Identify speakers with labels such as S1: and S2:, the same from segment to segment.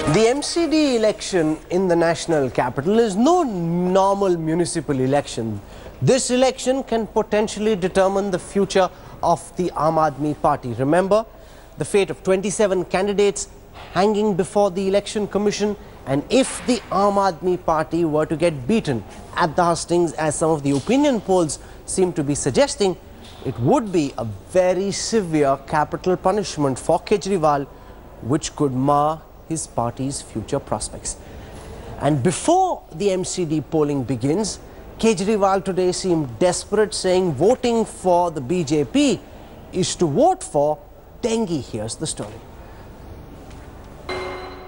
S1: The MCD election in the national capital is no normal municipal election. This election can potentially determine the future of the Aam Aadmi Party. Remember, the fate of 27 candidates hanging before the Election Commission, and if the Aam Aadmi Party were to get beaten at the hustings, as some of the opinion polls seem to be suggesting, it would be a very severe capital punishment for Kejriwal, which could mar his party's future prospects. And before the MCD polling begins, Kejriwal today seemed desperate, saying voting for the BJP is to vote for dengue. Here's the story.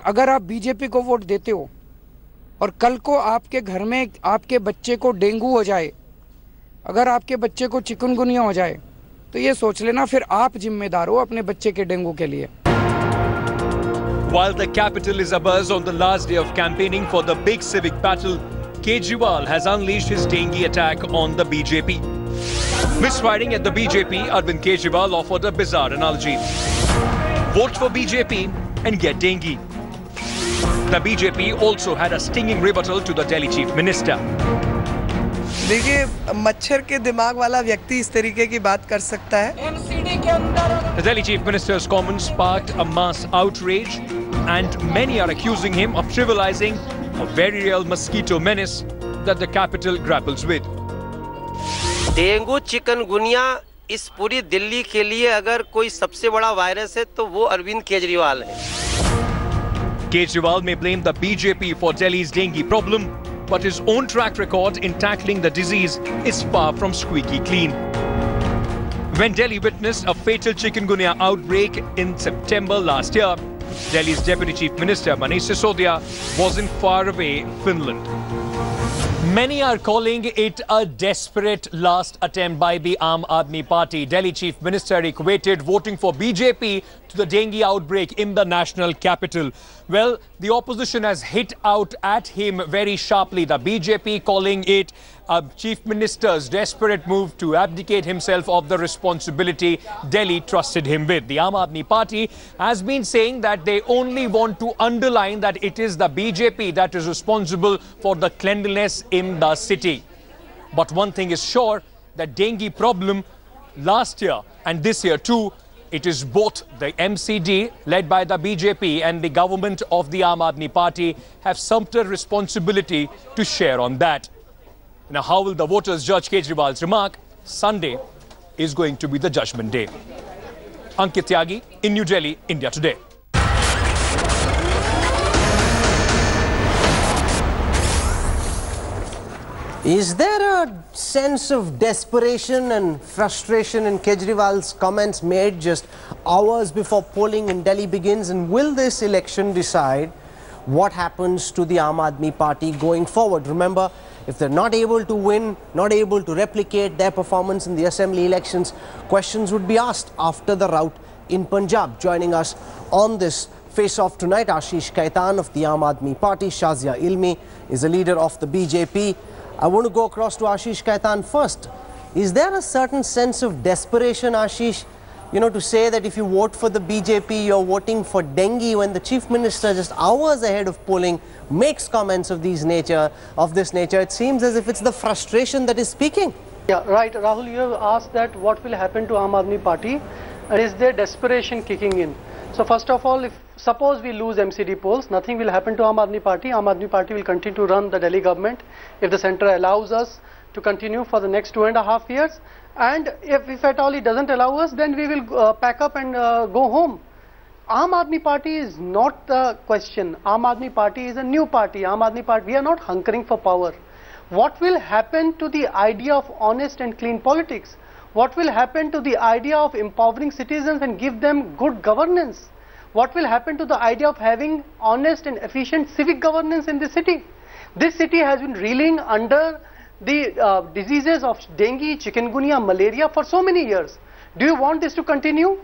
S2: अगर आप BJP को vote देते हो और कल को आपके घर में आपके बच्चे को डेंगू हो जाए, अगर आपके बच्चे को चिकनगुनिया हो जाए, तो ये सोच लेना फिर आप जिम्मेदार हो अपने बच्चे के डेंगू के लिए.
S3: While the capital is abuzz on the last day of campaigning for the big civic battle, Kejriwal has unleashed his dengue attack on the BJP. Misfiring at the BJP, Arvind Kejriwal offered a bizarre analogy. Vote for BJP and get dengue. The BJP also had a stinging rebuttal to the Delhi Chief Minister.
S4: देखिए, मच्छर के दिमाग वाला व्यक्ति इस तरीके की बात कर सकता है.
S3: The Delhi Chief Minister's comments sparked a mass outrage, and many are accusing him of trivializing a very real mosquito menace that the capital grapples with.
S5: Dengue chikungunya इस पूरी दिल्ली के लिए अगर कोई सबसे बड़ा वायरस है तो वो अरविंद केजरीवाल है.
S3: Kejriwal may blame the BJP for Delhi's dengue problem, but his own track record in tackling the disease is far from squeaky clean. When Delhi witnessed a fatal chikungunya outbreak in September last year, Delhi's Deputy Chief Minister Manish Sisodia was in faraway Finland. Many are calling it a desperate last attempt by the Aam Aadmi Party. Delhi Chief Minister equated voting for BJP to the dengue outbreak in the national capital. Well, the opposition has hit out at him very sharply. The BJP calling it a Chief Minister's desperate move to abdicate himself of the responsibility Delhi trusted him with. The Aam Aadmi Party has been saying that they only want to underline that it is the BJP that is responsible for the cleanliness in the city. But one thing is sure, the dengue problem last year and this year too, it is both the MCD led by the BJP and the government of the Aam Aadmi Party have subtle responsibility to share on that. Now, how will the voters judge Kejriwal's remark? Sunday is going to be the judgment day. Ankit Tyagi in New Delhi, India Today.
S1: Is there a sense of desperation and frustration in Kejriwal's comments made just hours before polling in Delhi begins? And will this election decide what happens to the Aam Aadmi Party going forward? Remember, if they're not able to win, not able to replicate their performance in the assembly elections, questions would be asked after the rout in Punjab. Joining us on this face-off tonight, Ashish Khetan of the Aam Aadmi Party, Shazia Ilmi is a leader of the BJP. I want to go across to Ashish Khetan first. Is there a certain sense of desperation, Ashish, to say that if you vote for the BJP, you're voting for dengue, when the Chief Minister just hours ahead of polling makes comments of this nature? It seems as if it's the frustration that is speaking.
S6: Yeah, right. Rahul, you have asked that what will happen to Aam Aadmi Party, and is there desperation kicking in? So first of all, if suppose we lose MCD polls, nothing will happen to Aam Aadmi Party. Aam Aadmi Party will continue to run the Delhi government if the centre allows us to continue for the next 2.5 years. And if at all it doesn't allow us, then we will pack up and go home. Aam Aadmi Party is not the question. Aam Aadmi Party is a new party. Aam Aadmi Party, we are not hunkering for power. What will happen to the idea of honest and clean politics? What will happen to the idea of empowering citizens and give them good governance? What will happen to the idea of having honest and efficient civic governance in this city? This city has been reeling under the diseases of dengue, chikungunya, malaria for so many years. Do you want this to continue?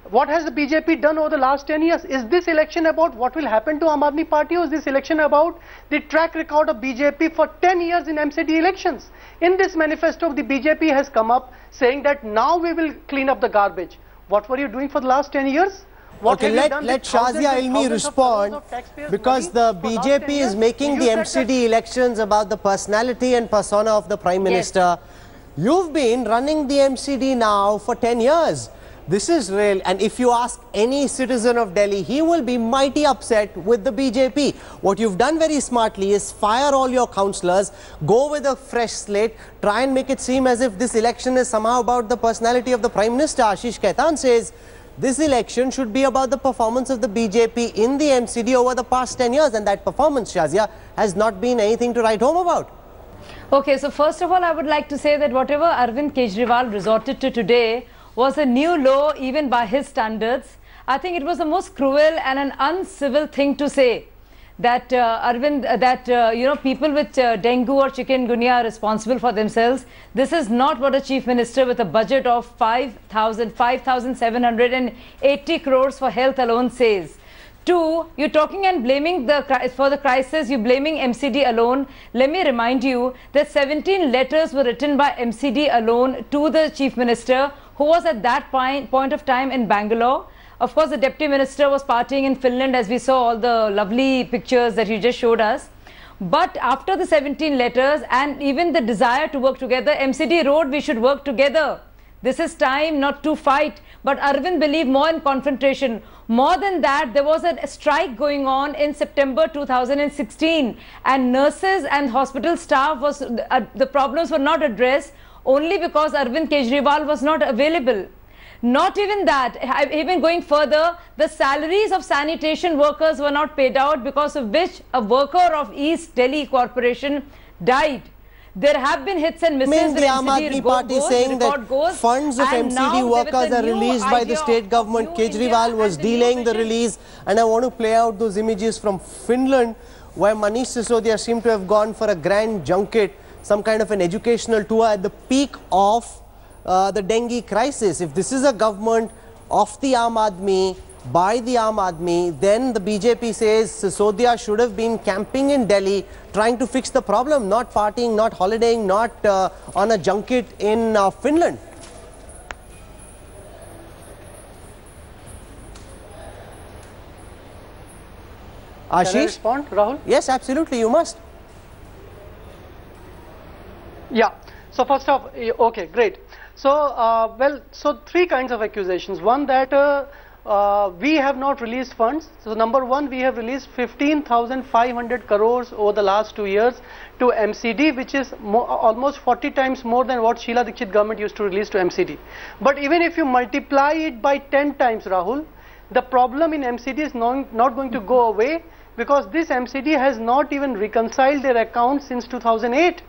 S6: What has the BJP done over the last 10 years? Is this election about what will happen to Aam Aadmi Party, or is this election about the track record of BJP for 10 years in MCD elections? In this manifesto, the BJP has come up saying that now we will clean up the garbage. What were you doing for the last 10 years?
S1: Okay, let Shazia Ilmi respond, because the BJP is making the MCD elections about the personality and persona of the Prime Minister. You've been running the MCD now for 10 years. This is real, and if you ask any citizen of Delhi, he will be mighty upset with the BJP. What you've done very smartly is fire all your councillors, go with a fresh slate, try and make it seem as if this election is somehow about the personality of the Prime Minister. Ashish Khetan says this election should be about the performance of the BJP in the MCD over the past 10 years, and that performance, Shazia, has not been anything to write home about.
S7: Okay, so first of all, I would like to say that whatever Arvind Kejriwal resorted to today was a new low even by his standards. I think it was the most cruel and an uncivil thing to say that people with dengue or chikungunya are responsible for themselves. This is not what a chief minister with a budget of 5,780 crores for health alone says. Two, you're talking and blaming for the crisis, you're blaming MCD alone. Let me remind you that 17 letters were written by MCD alone to the chief minister, who was at that point of time in Bangalore. Of course, the deputy minister was partying in Finland, as we saw all the lovely pictures that you just showed us. But after the 17 letters and even the desire to work together, MCD wrote we should work together. This is time not to fight. But Arvind believed more in confrontation. More than that, there was a strike going on in September 2016, and nurses and hospital staff the problems were not addressed only because Arvind Kejriwal was not available. Not even that, even going further, the salaries of sanitation workers were not paid out, because of which a worker of East Delhi Corporation died. There have been hits and misses.
S1: The Aam Aadmi Party saying that funds of MCD workers are released by the state government. Kejriwal was delaying the release, and I want to play out those images from Finland, where Manish Sisodia seemed to have gone for a grand junket, some kind of an educational tour at the peak of the dengue crisis. If this is a government of the Aam Aadmi, by the Aam Aadmi, then the BJP says Sisodia should have been camping in Delhi, trying to fix the problem, not partying, not holidaying, not on a junket in Finland. Ashish?
S6: Can I respond, Rahul?
S1: Yes, absolutely, you must.
S6: Yeah. So first off, okay, great. So, so three kinds of accusations. One, that we have not released funds. So number one, we have released 15,500 crores over the last 2 years to MCD, which is almost 40 times more than what Sheila Dikshit government used to release to MCD. But even if you multiply it by 10 times, Rahul, the problem in MCD is not going to go away, because this MCD has not even reconciled their accounts since 2008.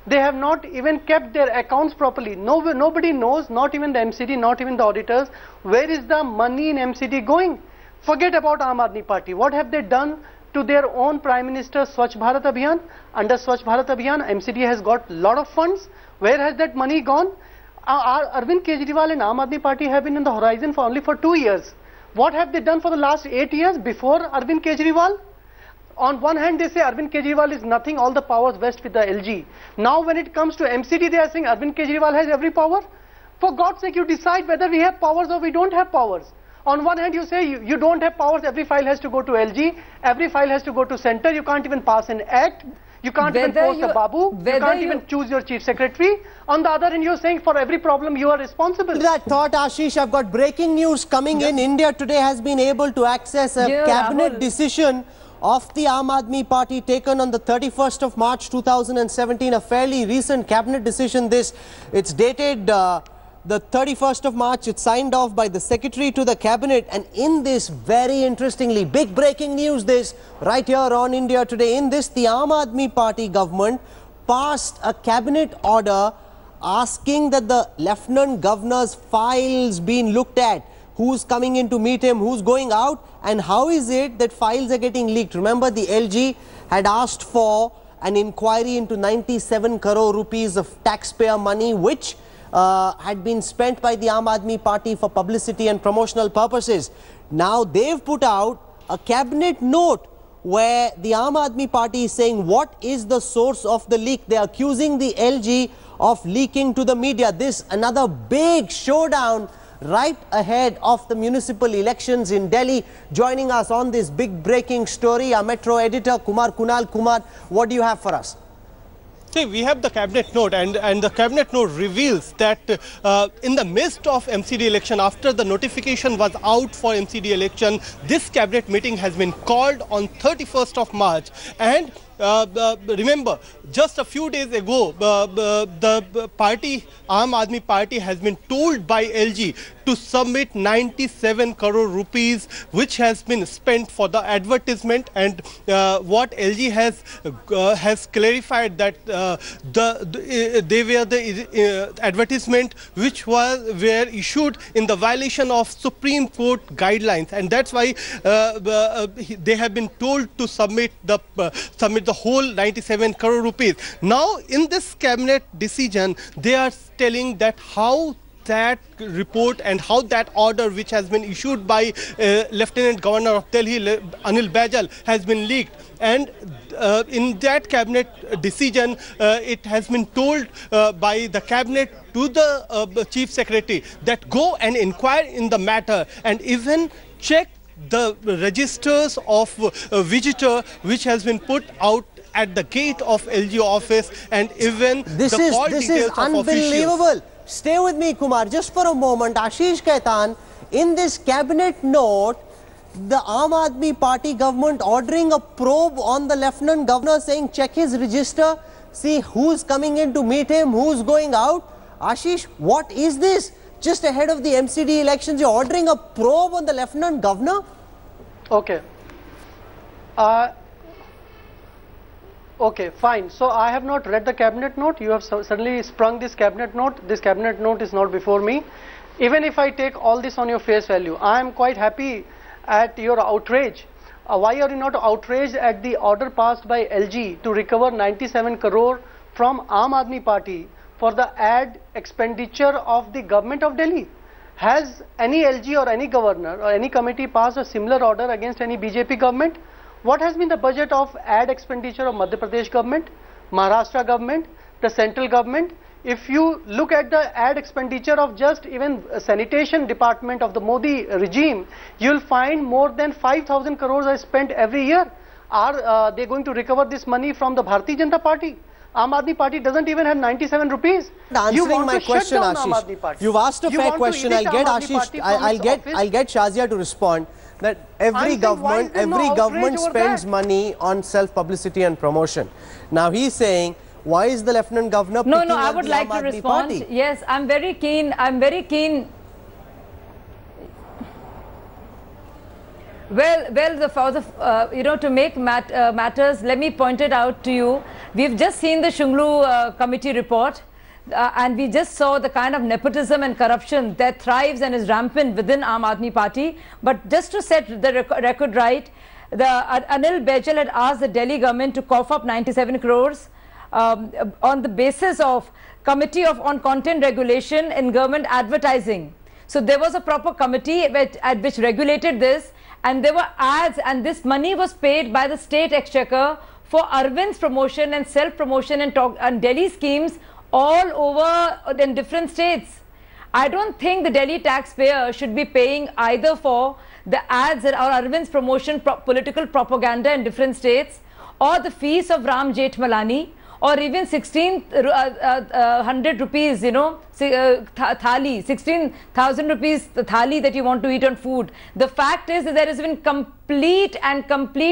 S6: They have not even kept their accounts properly. Nobody knows, not even the MCD, not even the auditors, where is the money in MCD going. Forget about Aam Aadmi Party. What have they done to their own Prime Minister Swachh Bharat Abhiyan? Under Swachh Bharat Abhiyan, MCD has got a lot of funds. Where has that money gone? Arvind Kejriwal and Aam Aadmi Party have been in the horizon for only 2 years. What have they done for the last 8 years before Arvind Kejriwal? On one hand, they say Arvind Kejriwal is nothing, all the powers vest with the LG. Now when it comes to MCD, they are saying Arvind Kejriwal has every power. For God's sake, you decide whether we have powers or we don't have powers. On one hand, you say you don't have powers, every file has to go to LG, every file has to go to center, you can't even pass an act, you can't even post a Babu, you can't even choose your chief secretary. On the other hand, you're saying for every problem you are responsible.
S1: That thought, Ashish, I've got breaking news coming in. India today has been able to access a cabinet decision of the Aam Aadmi Party taken on the 31st of March 2017, a fairly recent cabinet decision. It's dated the 31st of March. It's signed off by the secretary to the cabinet, and in this, very interestingly, big breaking news, this right here on India Today, in this, the Aam Aadmi Party government passed a cabinet order asking that the Lieutenant Governor's files being looked at. Who's coming in to meet him, who's going out, and how is it that files are getting leaked? Remember, the LG had asked for an inquiry into 97 crore rupees of taxpayer money, which had been spent by the Aam Aadmi Party for publicity and promotional purposes. Now they've put out a cabinet note where the Aam Aadmi Party is saying what is the source of the leak. They're accusing the LG of leaking to the media. This another big showdown right ahead of the municipal elections in Delhi. Joining us on this big breaking story, our Metro editor Kunal Kumar. What do you have for us?
S8: See, we have the cabinet note, and the cabinet note reveals that in the midst of MCD election, after the notification was out for MCD election, this cabinet meeting has been called on 31st of March. And remember, just a few days ago, the party, Aam Aadmi Party, has been told by LG to submit 97 crore rupees, which has been spent for the advertisement. And what LG has clarified that they were the advertisement which were issued in the violation of Supreme Court guidelines, and that's why they have been told to submit the whole 97 crore rupees. Now, in this cabinet decision, they are telling that how that report and how that order which has been issued by Lieutenant Governor of Delhi, Anil Baijal, has been leaked. And in that cabinet decision, it has been told by the cabinet to the Chief Secretary that go and inquire in the matter and even check the registers of visitor which has been put out at the gate of LG office, and even
S1: this is unbelievable.
S8: Officials.
S1: Stay with me, Kumar, just for a moment. Ashish Khetan, in this cabinet note, the Aam Aadmi Party government ordering a probe on the Lieutenant Governor, saying check his register, see who's coming in to meet him, who's going out. Ashish, what is this? Just ahead of the MCD elections, you're ordering a probe on the Lieutenant Governor?
S6: Okay. Okay, fine. So I have not read the cabinet note. You have suddenly sprung this cabinet note. This cabinet note is not before me. Even if I take all this on your face value, I am quite happy at your outrage. Why are you not outraged at the order passed by LG to recover 97 crore from Aam Aadmi Party for the ad expenditure of the government of Delhi? Has any LG or any governor or any committee passed a similar order against any BJP government? What has been the budget of ad expenditure of Madhya Pradesh government, Maharashtra government, the central government? If you look at the ad expenditure of just even sanitation department of the Modi regime, you will find more than 5,000 crores are spent every year. Are they going to recover this money from the Bharatiya Janata Party? Aam Aadmi Party doesn't even have 97 rupees.
S1: Answering my question, Ashish, you've asked a fair question. I'll get Ashish. I'll get Shazia to respond. That every government spends money on self-publicity and promotion. Now he's saying, why is the Lieutenant Governor picking
S7: I would like to respond.
S1: Party?
S7: Yes, I'm very keen. Well, to make matters, let me point it out to you. We've just seen the Shunglu committee report. And we just saw the kind of nepotism and corruption that thrives and is rampant within Aam Aadmi Party. But just to set the record right, Anil Baijal had asked the Delhi government to cough up 97 crores on the basis of Committee on Content Regulation in Government Advertising. So there was a proper committee which regulated this, and there were ads, and this money was paid by the state exchequer for Arvind's promotion and self-promotion and Delhi schemes all over in different states. I don't think the Delhi taxpayer should be paying either for the ads or Arvind's promotion, political propaganda in different states, or the fees of Ram Jethmalani, or even 1,600 rupees, thali, 16,000 rupees thali that you want to eat on food. The fact is that there has been complete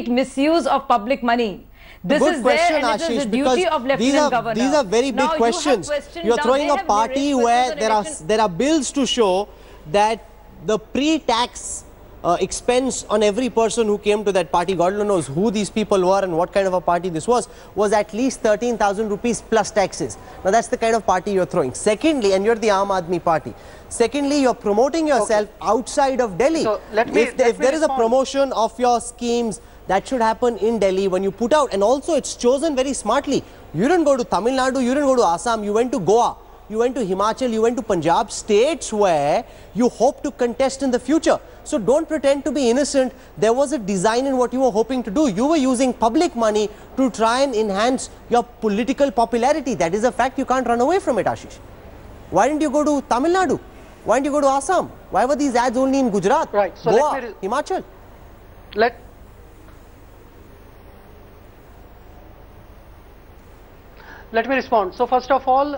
S7: misuse of public money. This is there, and it is the duty of Lieutenant Governor.
S1: These are very big questions. You're throwing a party where there are bills to show that the pre-tax expense on every person who came to that party, God knows who these people were and what kind of a party this was at least 13,000 rupees plus taxes. Now that's the kind of party you're throwing. Secondly, and you're the Aam Aadmi Party. Secondly, you're promoting yourself outside of Delhi. So if there is a promotion of your schemes, that should happen in Delhi when you put out. And also, it's chosen very smartly. You didn't go to Tamil Nadu, you didn't go to Assam, you went to Goa, you went to Himachal, you went to Punjab, states where you hope to contest in the future. So don't pretend to be innocent. There was a design in what you were hoping to do. You were using public money to try and enhance your political popularity. That is a fact. You can't run away from it, Ashish. Why didn't you go to Tamil Nadu? Why didn't you go to Assam? Why were these ads only in Gujarat,
S6: Right. So
S1: Goa, Himachal?
S6: Let me respond. So first of all,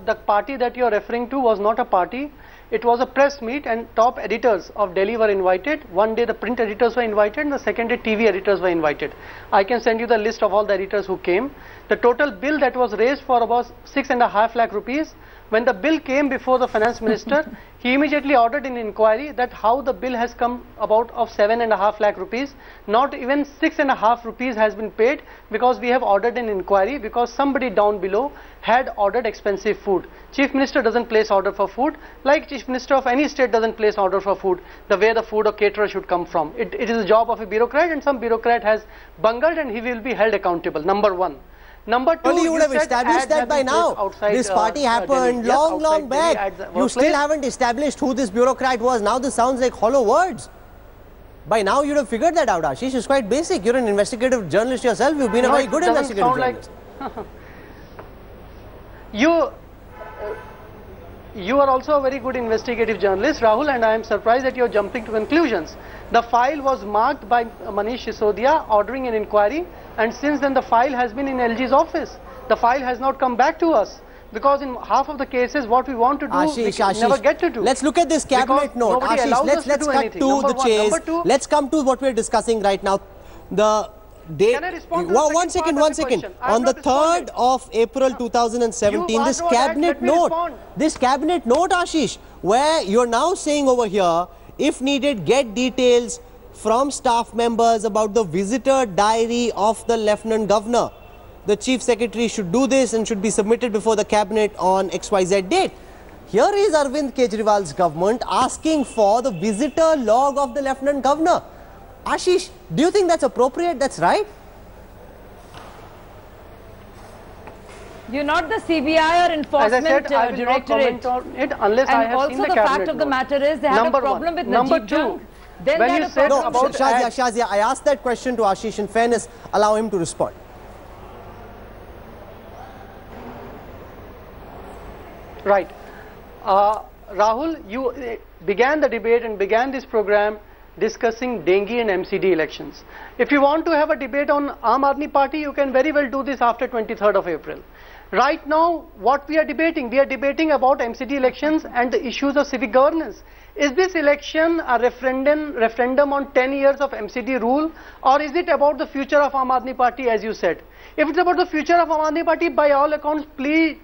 S6: the party that you are referring to was not a party. It was a press meet, and top editors of Delhi were invited. One day the print editors were invited, and the second day TV editors were invited. I can send you the list of all the editors who came. The total bill that was raised for about 6.5 lakh rupees. When the bill came before the finance minister, he immediately ordered an inquiry that how the bill has come about of 7.5 lakh rupees. Not even 6.5 rupees has been paid, because we have ordered an inquiry because somebody down below had ordered expensive food. Chief Minister doesn't place order for food, like Chief Minister of any state doesn't place order for food, the way the food or caterer should come from. It is the job of a bureaucrat, and some bureaucrat has bungled, and he will be held accountable. Number one. Number two,
S1: you would have established that by now. This party happened long back. You still haven't established who this bureaucrat was. Now this sounds like hollow words. By now you'd have figured that out, Ashish. It's quite basic. You're an investigative journalist yourself. You've been a very good investigative journalist.
S6: You are also a very good investigative journalist, Rahul, and I am surprised that you are jumping to conclusions. The file was marked by Manish Sisodia ordering an inquiry, and since then the file has been in LG's office. The file has not come back to us, because in half of the cases what we want to do,
S1: Ashish,
S6: never get to do.
S1: Let's look at this cabinet note. Ashish, let's cut to the chase. Let's come to what we're discussing right now. The date.
S6: Can I respond to
S1: one second. On the 3rd of April 2017, this cabinet note, Ashish, where you're now saying over here, if needed, get details from staff members about the visitor diary of the Lieutenant Governor. The Chief Secretary should do this and should be submitted before the cabinet on XYZ date. Here is Arvind Kejriwal's government asking for the visitor log of the Lieutenant Governor. Ashish, do you think that's appropriate? That's right?
S7: You're not the CBI or Enforcement Directorate.
S6: It unless I have seen the cabinet.
S7: And also the fact of the matter is they had a problem with Najib Jung. Then
S6: when you said about
S1: Shazia, I asked that question to Ashish. In fairness, allow him to respond.
S6: Right. Rahul, you began the debate and began this program discussing dengue and MCD elections. If you want to have a debate on Aam Aadmi Party, you can very well do this after 23rd of April. Right now, what we are debating about MCD elections and the issues of civic governance. Is this election a referendum on 10 years of MCD rule, or is it about the future of Aam Aadmi Party, as you said? If it's about the future of Aam Aadmi Party, by all accounts, please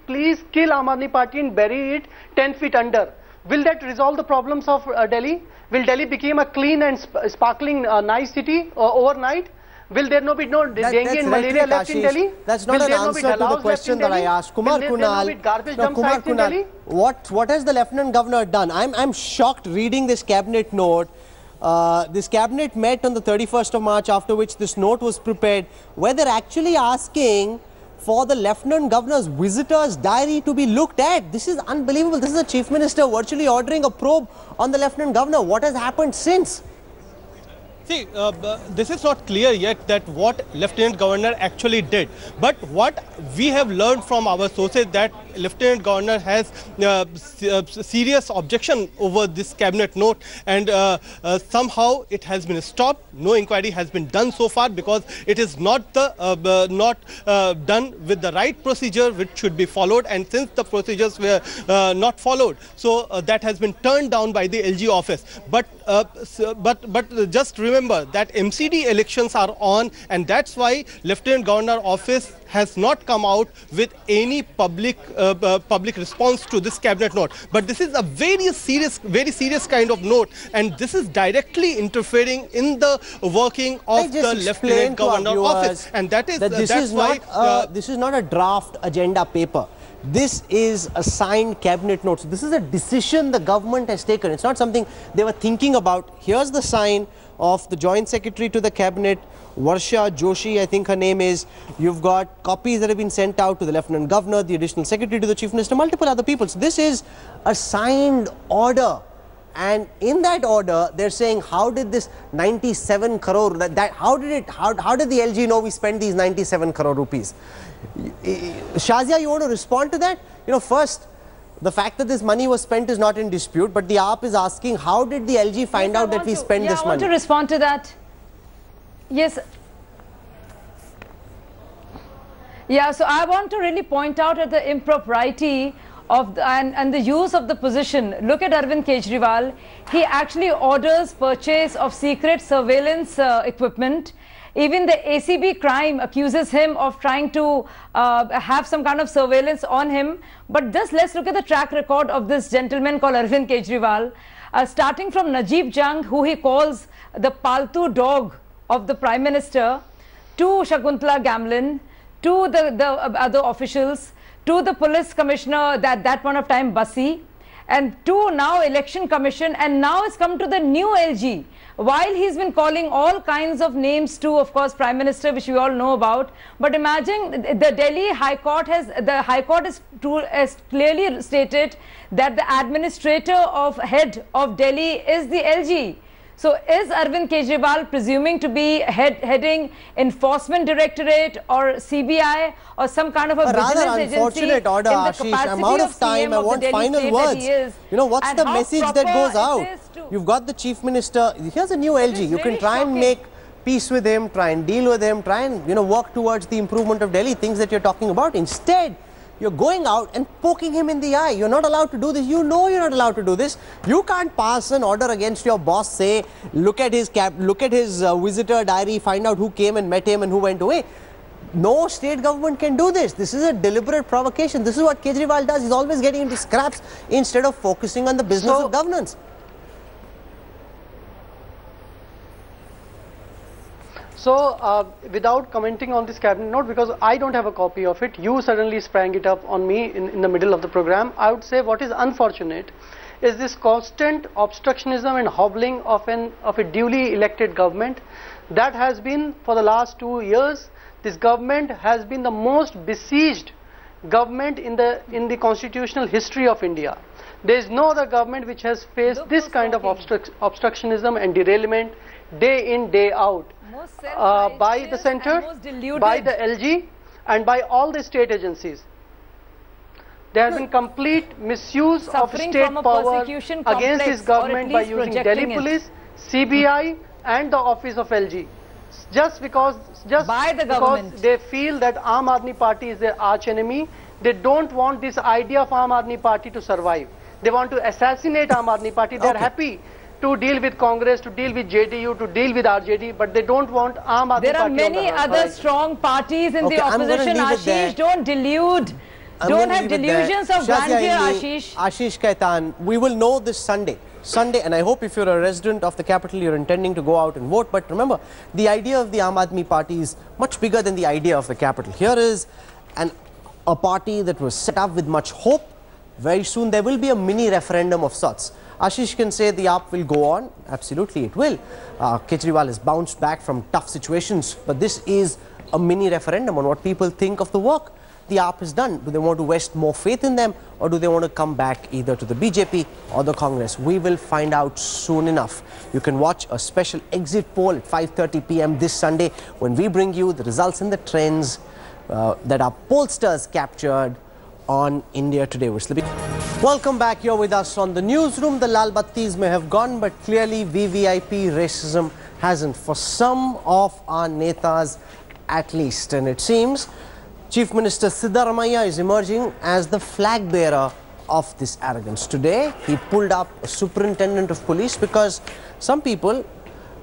S6: kill Aam Aadmi Party and bury it 10 feet under. Will that resolve the problems of Delhi? Will Delhi become a clean and sparkling nice city overnight? Will there be no dengue and malaria left in Delhi?
S1: That's not an answer to the question that I asked. Kumar Kunal, what has the Lieutenant Governor done? I'm shocked reading this cabinet note. This cabinet met on the 31st of March, after which this note was prepared, where they're actually asking for the Lieutenant Governor's visitor's diary to be looked at. This is unbelievable. This is the Chief Minister virtually ordering a probe on the Lieutenant Governor. What has happened since?
S8: See, this is not clear yet that what Lieutenant Governor actually did. But what we have learned from our sources that Lieutenant Governor has serious objection over this cabinet note, and somehow it has been stopped. No inquiry has been done so far because it is not done with the right procedure which should be followed, and since the procedures were not followed, so that has been turned down by the LG office. But just remember that MCD elections are on, and that's why Lieutenant Governor office has not come out with any public response to this cabinet note. But this is a very serious kind of note, and this is directly interfering in the working of the Lieutenant Governor office, and that's why
S1: this is not a draft agenda paper. This is a signed cabinet note. So this is a decision the government has taken. It's not something they were thinking about. Here's the sign of the Joint Secretary to the Cabinet, Varsha Joshi, I think her name is. You've got copies that have been sent out to the Lieutenant Governor, the Additional Secretary to the Chief Minister, multiple other people. So this is a signed order. And in that order, they're saying, how did this 97 crore, how did the LG know we spent these 97 crore rupees? Shazia, you want to respond to that? You know, first, The fact that this money was spent is not in dispute, but the AAP is asking, how did the LG find out that we spent this money?
S7: I want to respond to that. Yes. Yeah, so I want to really point out at the impropriety of and the use of the position. Look at Arvind Kejriwal. He actually orders purchase of secret surveillance equipment. Even the ACB crime accuses him of trying to have some kind of surveillance on him. But just let's look at the track record of this gentleman called Arvind Kejriwal. Starting from Najib Jung, who he calls the paltu dog of the Prime Minister, to Shakuntala Gamlin, to the other officials, to the police commissioner that point of time, Basi, and to now election commission, and now it's come to the new LG. While he's been calling all kinds of names to, of course, Prime Minister, which we all know about, but imagine the Delhi High Court has clearly stated that the administrator of head of Delhi is the LG. So is Arvind Kejriwal presuming to be heading Enforcement Directorate or CBI or some kind of a vigilance agency?
S1: Rather unfortunate order, Ashish. I'm out of time. I want final words. You know, what's the message that goes out? You've got the Chief Minister. Here's a new LG. You can try and make peace with him, try and deal with him, try and, work towards the improvement of Delhi, things that you're talking about. Instead, you're going out and poking him in the eye. You're not allowed to do this. You know you're not allowed to do this. You can't pass an order against your boss, say, look at his visitor diary, find out who came and met him and who went away. No state government can do this. This is a deliberate provocation. This is what Kejriwal does. He's always getting into scraps instead of focusing on the business of governance.
S6: So, without commenting on this cabinet note, because I don't have a copy of it, you suddenly sprang it up on me in the middle of the program. I would say what is unfortunate is this constant obstructionism and hobbling of a duly elected government that has been for the last 2 years. This government has been the most besieged government in the constitutional history of India. There is no other government which has faced this kind of obstructionism and derailment day in, day out. By the center, by the LG, and by all the state agencies. There has been complete misuse of state power against this government by using Delhi police, CBI, and the office of LG. Just because they feel that Aam Aadmi Party is their arch enemy, they don't want this idea of Aam Aadmi Party to survive. They want to assassinate Aam Aadmi Party. They are happy to deal with Congress, to deal with JDU, to deal with RJD, but they don't want Aam Aadmi Party.
S7: There are many other strong parties in the opposition, Ashish. Don't delude. Don't have delusions of grandeur, Ashish.
S1: Ashish Khetan, we will know this Sunday, and I hope if you're a resident of the capital, you're intending to go out and vote. But remember, the idea of the Aam Aadmi Party is much bigger than the idea of the capital. Here is a party that was set up with much hope. Very soon there will be a mini referendum of sorts. Ashish can say the AAP will go on. Absolutely, it will. Kejriwal has bounced back from tough situations, but this is a mini referendum on what people think of the work the AAP has done. Do they want to vest more faith in them, or do they want to come back either to the BJP or the Congress? We will find out soon enough. You can watch a special exit poll at 5:30 p.m. this Sunday when we bring you the results and the trends that our pollsters captured on India Today. We're slipping. Welcome back. You're with us on the newsroom. The Lal Battis may have gone, but clearly VVIP racism hasn't, for some of our netas at least. And it seems Chief Minister Siddaramaiah is emerging as the flag bearer of this arrogance. Today, he pulled up a superintendent of police because some people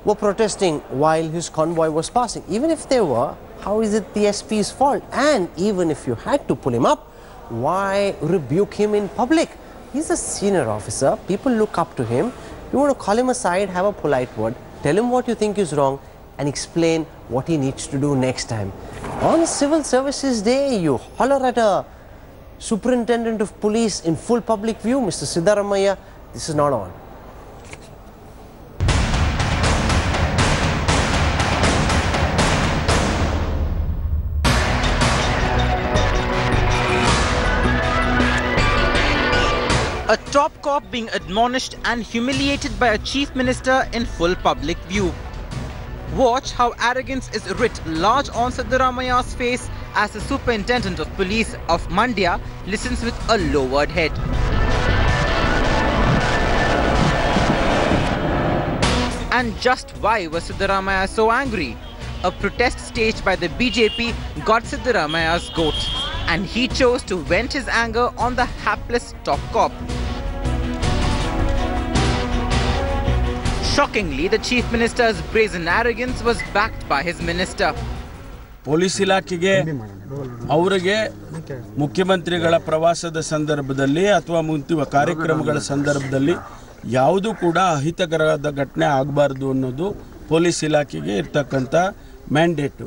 S1: were protesting while his convoy was passing. Even if they were, how is it the SP's fault? And even if you had to pull him up, why rebuke him in public? He's a senior officer. People look up to him. You want to call him aside, have a polite word, tell him what you think is wrong, and explain what he needs to do next time. On Civil Services Day, you holler at a superintendent of police in full public view. Mr. Siddaramaiah, this is not on.
S9: A top cop being admonished and humiliated by a chief minister in full public view. Watch how arrogance is writ large on Siddaramaiah's face as the superintendent of police of Mandya listens with a lowered head. And just why was Siddaramaiah so angry? A protest staged by the BJP got Siddaramaiah's goat, and he chose to vent his anger on the hapless top cop. Shockingly, the Chief Minister's brazen arrogance was backed by his minister.
S10: Police ಇಲಾಖೆಗೆ ಅವರಿಗೆ ಮುಖ್ಯಮಂತ್ರಿಗಳ ಪ್ರವಾಸದ ಸಂದರ್ಭದಲ್ಲಿ ಅಥವಾ ಮುಂತಿವ ಕಾರ್ಯಕ್ರಮಗಳ ಸಂದರ್ಭದಲ್ಲಿ ಯಾವುದೂ ಕೂಡ ಅಹಿತಕರವಾದ ಘಟನೆ ಆಗಬಾರದು ಅನ್ನೋದು ಪೊಲೀಸ್ ಇಲಾಖೆಗೆ ಇರತಕ್ಕಂತ mandate.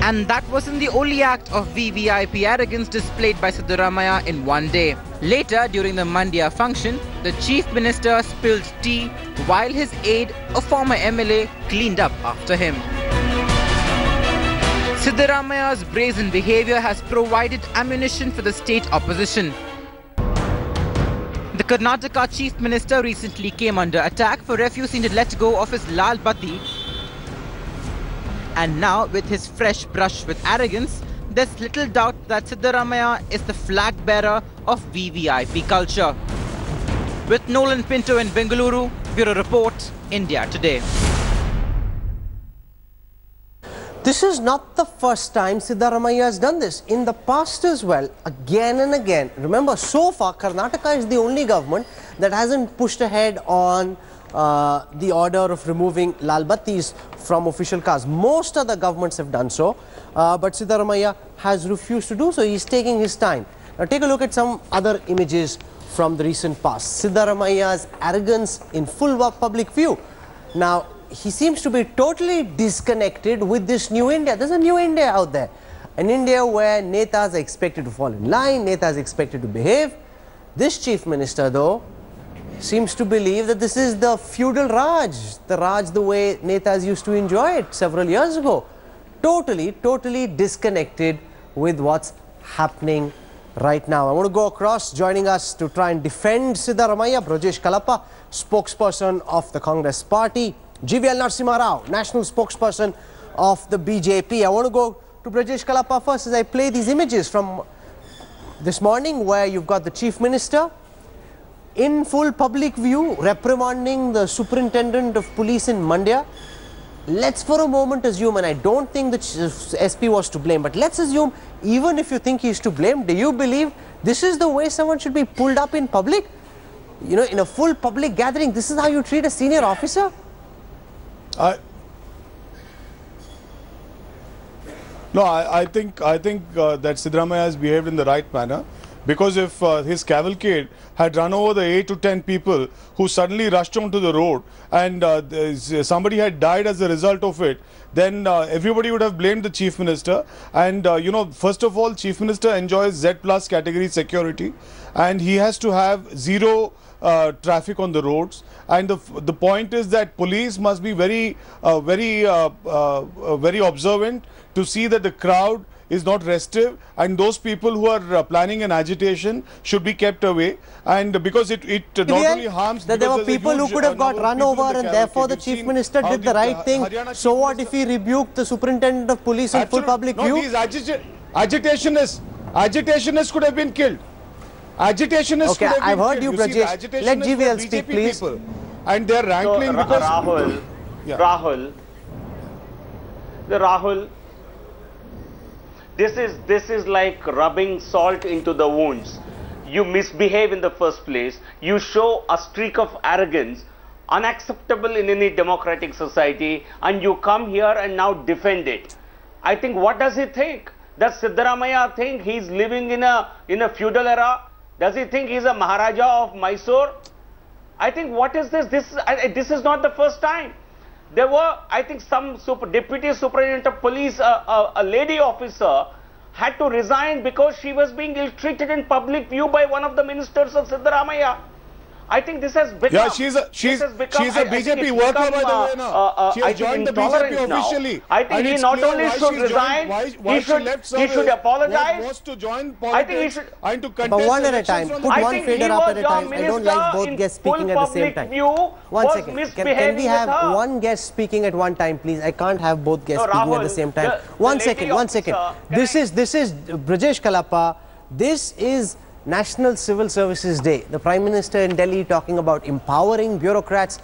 S9: And that wasn't the only act of VVIP arrogance displayed by Siddaramaiah in one day. Later, during the Mandya function, the Chief Minister spilled tea while his aide, a former MLA, cleaned up after him. Siddaramaiah's brazen behavior has provided ammunition for the state opposition. The Karnataka Chief Minister recently came under attack for refusing to let go of his Lal Batti. And now, with his fresh brush with arrogance, there's little doubt that Siddaramaiah is the flag bearer of VVIP culture. With Nolan Pinto in Bengaluru, Bureau Report, India Today.
S1: This is not the first time Siddaramaiah has done this. In the past as well, again and again. Remember, so far, Karnataka is the only government that hasn't pushed ahead on the order of removing Lal Battis from official cars. Most other governments have done so, but Siddaramaiah has refused to do so. He's taking his time. Now take a look at some other images from the recent past. Siddaramaiah's arrogance in full public view. Now, he seems to be totally disconnected with this new India. There's a new India out there. An India where netas are expected to fall in line, netas are expected to behave. This Chief Minister, though, seems to believe that this is the feudal Raj, the way netas used to enjoy it several years ago. Totally disconnected with what's happening right now. I want to go across. Joining us to try and defend Siddaramaiah, Brajesh Kalappa, spokesperson of the Congress Party. GVL Narasimha Rao, national spokesperson of the BJP. I want to go to Brajesh Kalappa first as I play these images from this morning where you've got the Chief Minister in full public view reprimanding the Superintendent of Police in Mandya. Let's for a moment assume, and I don't think the SP was to blame, but let's assume even if you think he's to blame, do you believe this is the way someone should be pulled up in public? You know, in a full public gathering, this is how you treat a senior officer?
S11: I think that Siddaramaiah has behaved in the right manner, because if his cavalcade had run over the 8 to 10 people who suddenly rushed onto the road and somebody had died as a result of it, then everybody would have blamed the Chief Minister. And you know, first of all, Chief Minister enjoys Z+ category security, and he has to have zero traffic on the roads. And the point is that police must be very observant to see that the crowd is not restive, and those people who are planning an agitation should be kept away. And because it not only harms,
S1: that there were people who could have got run over, and therefore the Chief Minister did the right thing. So what if he rebuked the Superintendent of Police in full public view?
S11: These agitationists could have been killed. Agitationists could have been
S1: I've heard
S11: killed.
S1: you, Brajesh. Let GVL speak, please.
S11: People. And they're rankling because
S12: Rahul, this is like rubbing salt into the wounds. You misbehave in the first place. You show a streak of arrogance unacceptable in any democratic society, and you come here and now defend it. I think, what does he think? Does Siddaramaiah think he's living in a feudal era? Does he think he's a Maharaja of Mysore? I think, what is this? This is not the first time. There were, I think, some deputy superintendent of police, a lady officer, had to resign because she was being ill-treated in public view by one of the ministers of Siddaramaiah. I think this has become...
S11: Yeah, she's a BJP worker, by the way, now. She has joined the BJP officially.
S12: I think he not only should resign, he should apologize.
S11: Was to join politics.
S12: I think he should...
S11: And to contest
S1: but one at a time. Put one fader up at a time. I don't like both guests speaking at the same time. One second. Can we have one guest speaking at one time, please? I can't have both guests speaking at the same time. One second. This is Brajesh Kalappa. This is National Civil Services Day. The Prime Minister in Delhi talking about empowering bureaucrats.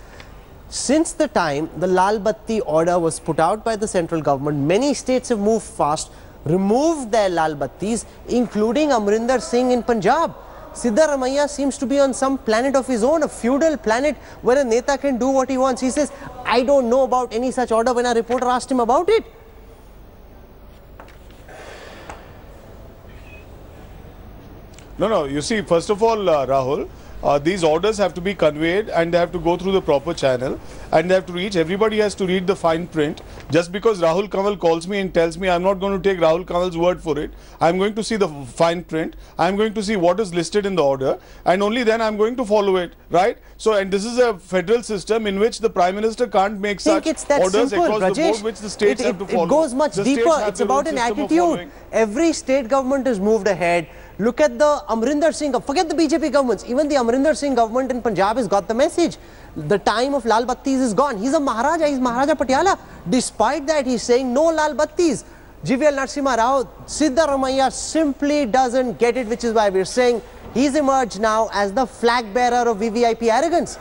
S1: Since the time the Lal Batti order was put out by the central government, many states have moved fast, removed their Lal Battis, including Amrinder Singh in Punjab. Siddaramaiah seems to be on some planet of his own, a feudal planet where a Neta can do what he wants. He says, I don't know about any such order when a reporter asked him about it.
S11: No, you see, first of all, Rahul, these orders have to be conveyed and they have to go through the proper channel and they have to reach. Everybody has to read the fine print. Just because Rahul Kanwal calls me and tells me, I'm not going to take Rahul Kanwal's word for it. I'm going to see the fine print. I'm going to see what is listed in the order, and only then I'm going to follow it, right? So, and this is a federal system in which the Prime Minister can't make such orders
S1: simple,
S11: across
S1: Rajesh.
S11: the board which the states have to follow.
S1: It goes much deeper. It's about an attitude. Every state government has moved ahead. Look at the Amrinder Singh, forget the BJP governments, even the Amrinder Singh government in Punjab has got the message. The time of Lal Battis is gone. He's a Maharaja, he's Maharaja Patiala. Despite that, he's saying no Lal Battis. GVL Narasimha Rao, Siddaramaiah simply doesn't get it, which is why we're saying he's emerged now as the flag bearer of VVIP arrogance.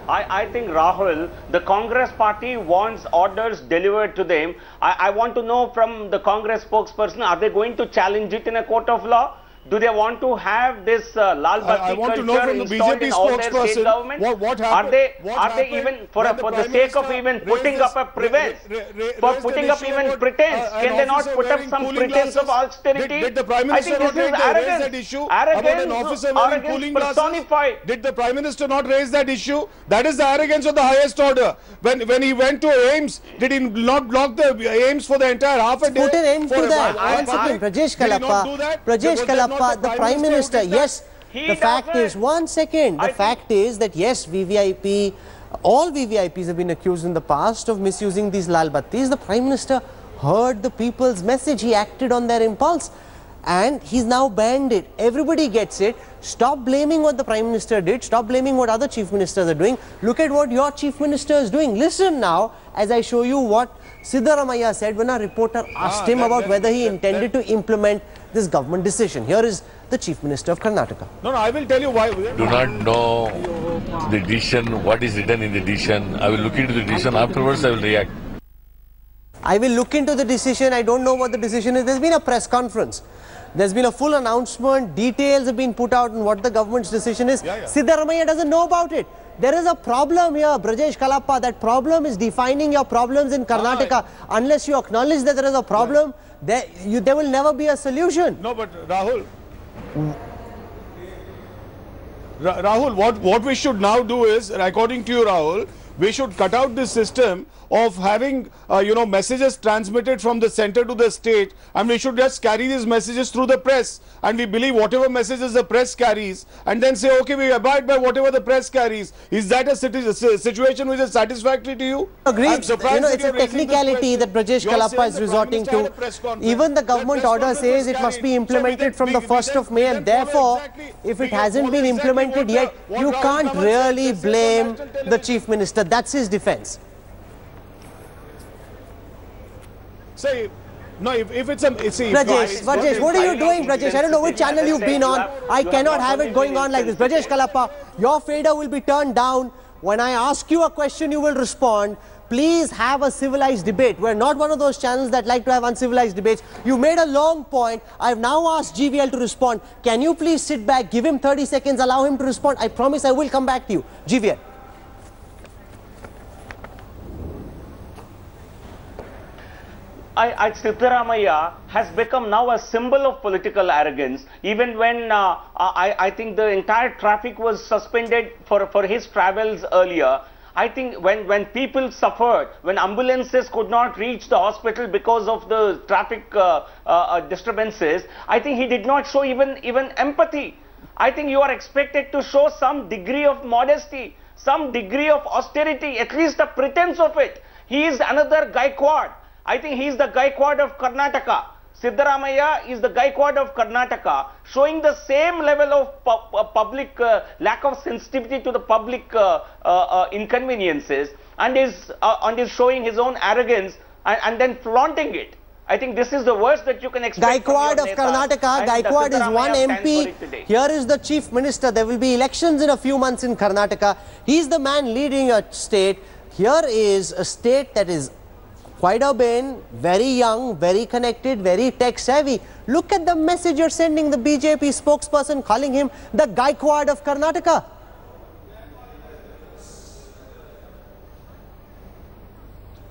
S12: I think, Rahul, the Congress party wants orders delivered to them. I want to know from the Congress spokesperson, are they going to challenge it in a court of law? Do they want to have this Lal Batti culture installed in all their state governments?
S11: What happened?
S12: Are they even, for the sake of even putting up a pretense, can they not put up some pretense of austerity?
S11: Did the Prime Minister not raise that issue about an officer wearing cooling glasses? Did the Prime Minister not raise that issue? That is the arrogance of the highest order. When he went to AIMS, did he not block the AIMS for the entire half a day?
S1: Put an end to that. One second, Brajesh Kalappa. The Prime Minister, yes, the fact is, one second, the fact is that yes, VVIP, all VVIPs have been accused in the past of misusing these Lal Battis. The Prime Minister heard the people's message, he acted on their impulse and he's now banned it. Everybody gets it. Stop blaming what the Prime Minister did, stop blaming what other Chief Ministers are doing. Look at what your Chief Minister is doing. Listen now as I show you what Siddaramaiah said when a reporter asked him about whether he intended to implement this government decision. Here is the Chief Minister of Karnataka.
S11: No, I will tell you why.
S13: Do not know the decision, what is written in the decision. I will look into the decision. Afterwards, I will react.
S1: I will look into the decision. I don't know what the decision is. There's been a press conference. There's been a full announcement. Details have been put out on what the government's decision is. Siddaramaiah doesn't know about it. There is a problem here, Brajesh Kalappa. That problem is defining your problems in Karnataka. Unless you acknowledge that there is a problem, there will never be a solution.
S11: No, but Rahul, what we should now do is, according to you, Rahul, we should cut out this system of having, messages transmitted from the center to the state, and we should just carry these messages through the press, and we believe whatever messages the press carries, and then say, okay, we abide by whatever the press carries. Is that a situation which is satisfactory to you?
S1: Agreed. It's a technicality that Brajesh Kalappa is resorting to. Even the government order says it must be implemented from the 1st of May, and therefore, if it hasn't been implemented yet, you can't really blame the Chief Minister. That's his defense.
S11: Say, no, if it's a...
S1: Brajesh, what are you doing, Brajesh? I don't know which channel you've been on. I cannot have it going on like this. Brajesh Kalappa, your fader will be turned down. When I ask you a question, you will respond. Please have a civilized debate. We're not one of those channels that like to have uncivilized debates. You made a long point. I've now asked GVL to respond. Can you please sit back, give him 30 seconds, allow him to respond? I promise I will come back to you. GVL.
S12: Siddaramaiah has become now a symbol of political arrogance. Even when I think the entire traffic was suspended for his travels earlier, I think when people suffered, when ambulances could not reach the hospital because of the traffic disturbances, I think he did not show even empathy. I think you are expected to show some degree of modesty, some degree of austerity, at least a pretense of it. He is another Gaikwad. I think he is the Gaikwad of Karnataka. Siddaramaiah is the Gaikwad of Karnataka, showing the same level of public lack of sensitivity to the public inconveniences, and is showing his own arrogance and then flaunting it. I think this is the worst that you can expect
S1: Gaikwad
S12: from
S1: of
S12: your
S1: Karnataka.
S12: netas, and
S1: Gaikwad is one
S12: Siddaramaiah stands
S1: MP.
S12: for it today.
S1: Here is the Chief Minister. There will be elections in a few months in Karnataka. He's the man leading a state. Here is a state that is quite urban, very young, very connected, very tech savvy. Look at the message you're sending the BJP spokesperson, calling him the Gaikwad of Karnataka.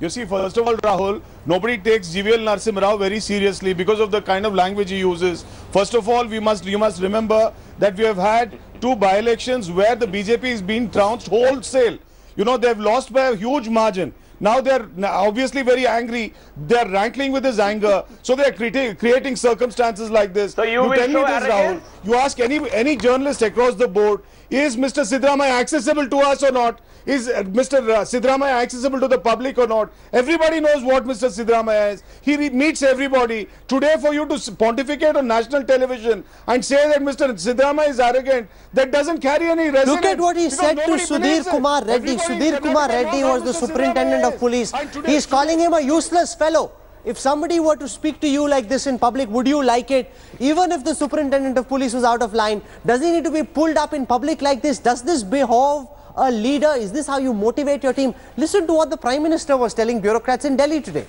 S11: You see, first of all, Rahul, nobody takes GVL Narasimha Rao very seriously because of the kind of language he uses. First of all, you must remember that we have had 2 by-elections where the BJP is being trounced wholesale. You know, they've lost by a huge margin. Now they're obviously very angry. They're rankling with his anger. So they're creating circumstances like this.
S12: So you will
S11: tell me
S12: show
S11: this, Rahul.
S12: arrogance?
S11: You ask any journalist across the board, is Mr. Siddaramaiah accessible to us or not? Is Mr. Siddaramaiah accessible to the public or not? Everybody knows what Mr. Siddaramaiah is. He meets everybody. Today, for you to pontificate on national television and say that Mr. Siddaramaiah is arrogant, that doesn't carry any resonance.
S1: Look at what he said to Sudhir Kumar Reddy. Sudhir Kumar Reddy was the superintendent of police. He is calling him a useless fellow. If somebody were to speak to you like this in public, would you like it? Even if the superintendent of police was out of line, does he need to be pulled up in public like this? Does this behove a leader? Is this how you motivate your team? Listen to what the Prime Minister was telling bureaucrats in Delhi today.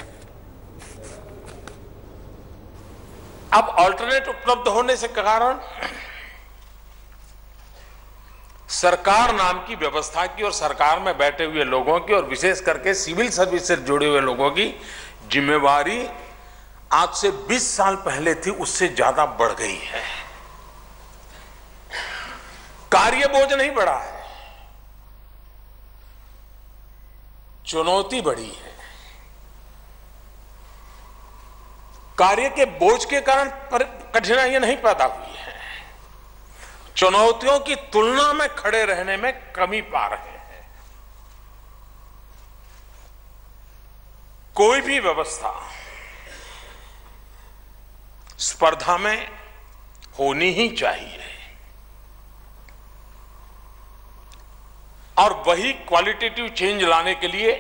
S14: अब alternate उपलब्ध होने से कारण सरकार नाम की व्यवस्था की और सरकार में बैठे हुए लोगों की और विशेष करके सिविल सर्विस से जुड़े हुए लोगों की जिम्मेवारी आज से 20 साल पहले थी, उससे ज्यादा बढ़ गई है। कार्य बोझ नहीं बढ़ा है, चुनौती बढ़ी है। कार्य के बोझ के कारण कठिनाइयां नहीं पैदा हुई है, चुनौतियों की तुलना में खड़े रहने में कमी पा रहे हैं। कोई भी व्यवस्था स्पर्धा में होनी ही चाहिए और वही क्वालिटेटिव चेंज लाने के लिए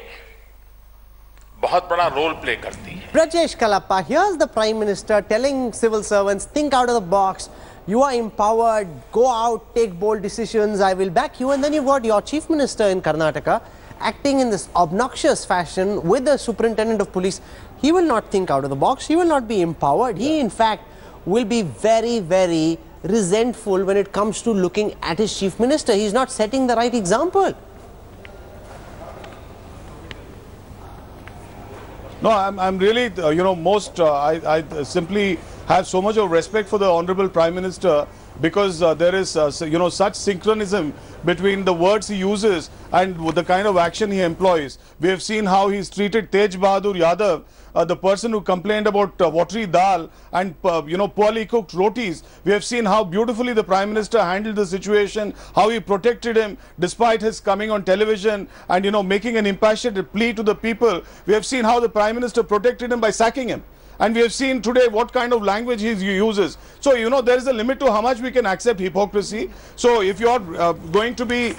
S14: बहुत बड़ा रोल प्ले करती है।
S1: Brajesh Kalappa, here's the Prime Minister telling civil servants, think out of the box. You are empowered, go out, take bold decisions, I will back you. And then you've got your Chief Minister in Karnataka acting in this obnoxious fashion with the superintendent of police. He will not think out of the box, he will not be empowered. He in fact will be very, very resentful when it comes to looking at his Chief Minister. He's not setting the right example.
S11: No, I'm really, I simply have so much of respect for the Honorable Prime Minister because there is, such synchronism between the words he uses and the kind of action he employs. We have seen how he's treated Tej Bahadur Yadav, the person who complained about watery dal and, poorly cooked rotis. We have seen how beautifully the Prime Minister handled the situation, how he protected him despite his coming on television and, making an impassioned plea to the people. We have seen how the Prime Minister protected him by sacking him. And we have seen today what kind of language he uses. So, there is a limit to how much we can accept hypocrisy. So, if you are going to be,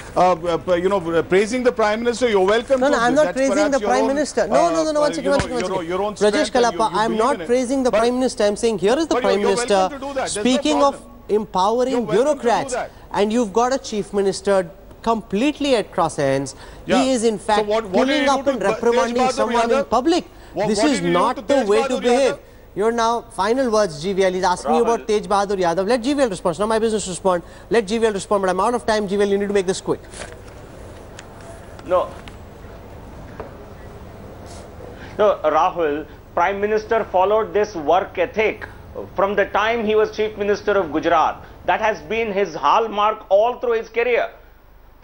S11: praising the Prime Minister, you're welcome to.
S1: No, I'm not praising the Prime Minister. No, one second. Brajesh Kalappa, I'm not praising the Prime Minister. I'm saying here is the Prime Minister speaking of empowering bureaucrats. And you've got a Chief Minister completely at cross ends. He is in fact pulling up and reprimanding someone in public. This is not the way to behave. You're now, final words, GVL. He's asking you about Tej Bahadur Yadav. Let GVL respond. It's not my business to respond. Let GVL respond. But I'm out of time, GVL. You need to make this quick.
S12: No, Rahul, Prime Minister followed this work ethic from the time he was Chief Minister of Gujarat. That has been his hallmark all through his career.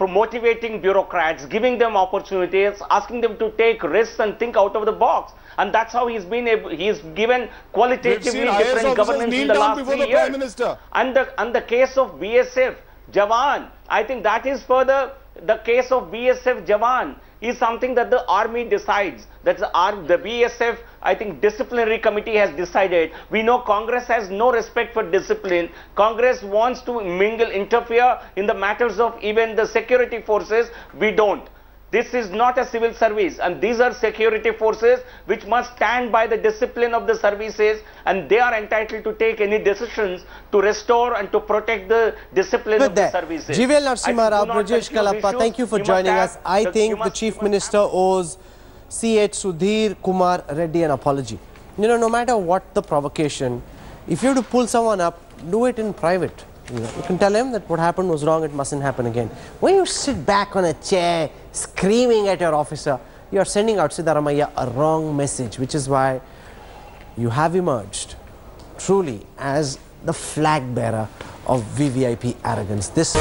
S12: Motivating bureaucrats, giving them opportunities, asking them to take risks and think out of the box. And that's how he's been able, he's given qualitatively different governance in the last 3 years. And the case of BSF Jawan, I think that is further the case of BSF Jawan is something that the army decides. That's the BSF, I think, disciplinary committee has decided. We know Congress has no respect for discipline. Congress wants to interfere in the matters of even the security forces. We don't. This is not a civil service, and these are security forces which must stand by the discipline of the services, and they are entitled to take any decisions to restore and to protect the discipline of the services.
S1: GVL Narasimha Rao, Brajesh Kalappa, thank you for joining us. I think the Chief Minister owes CH Sudhir Kumar Reddy an apology. You know, no matter what the provocation, if you have to pull someone up, do it in private. You can tell him that what happened was wrong, it mustn't happen again. When you sit back on a chair screaming at your officer, you are sending out Siddaramaiah a wrong message, which is why you have emerged truly as the flag bearer of VVIP arrogance. This